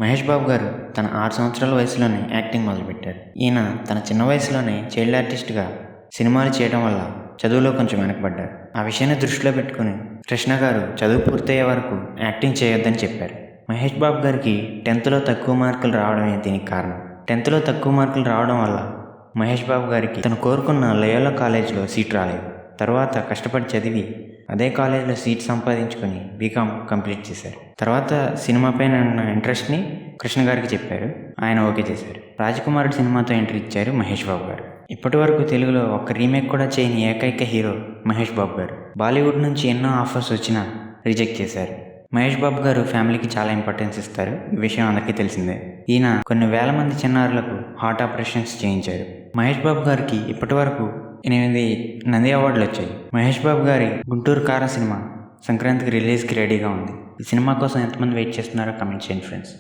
మహేష్ బాబు గారు తన 6 సంవత్సరాల వయసులోనే యాక్టింగ్ మొదలుపెట్టారు. ఈయన తన చిన్న వయసులోనే చైల్డ్ ఆర్టిస్ట్గా సినిమాలు చేయడం వల్ల చదువులో కొంచెం వెనకబడ్డారు. ఆ విషయాన్ని దృష్టిలో పెట్టుకుని కృష్ణ గారు చదువు పూర్తయ్యే వరకు యాక్టింగ్ చేయొద్దని చెప్పారు. మహేష్ బాబు గారికి 10th తక్కువ మార్కులు రావడమే దీనికి కారణం. 10th తక్కువ మార్కులు రావడం వల్ల మహేష్ బాబు గారికి తను కోరుకున్న లయోలా కాలేజ్లో సీట్ రాలేదు. తర్వాత కష్టపడి చదివి అదే కాలేజీలో సీట్ సంపాదించుకొని బీకామ్ కంప్లీట్ చేశారు. తర్వాత సినిమా పైన ఉన్న ఇంట్రెస్ట్ని కృష్ణ గారికి చెప్పారు. ఆయన ఓకే చేశారు. రాజకుమారుడు సినిమాతో ఎంట్రీ ఇచ్చారు మహేష్ బాబు గారు. ఇప్పటి వరకు తెలుగులో ఒక్క రీమేక్ కూడా చేయని ఏకైక హీరో మహేష్ బాబు గారు. బాలీవుడ్ నుంచి ఎన్నో ఆఫర్స్ వచ్చినా రిజెక్ట్ చేశారు. మహేష్ బాబు గారు ఫ్యామిలీకి చాలా ఇంపార్టెన్స్ ఇస్తారు. ఈ విషయం అందరికీ తెలిసిందే. ఈయన కొన్ని వేల మంది చిన్నారులకు హార్ట్ ఆపరేషన్స్ చేయించారు. మహేష్ బాబు గారికి ఇప్పటి వరకు 8 నంది అవార్డులు వచ్చాయి. మహేష్ బాబు గారి గుంటూరు కారం సినిమా సంక్రాంతికి రిలీజ్కి రెడీగా ఉంది. ఈ సినిమా కోసం ఎంతమంది వెయిట్ చేస్తున్నారో కమెంట్ చేయండి ఫ్రెండ్స్.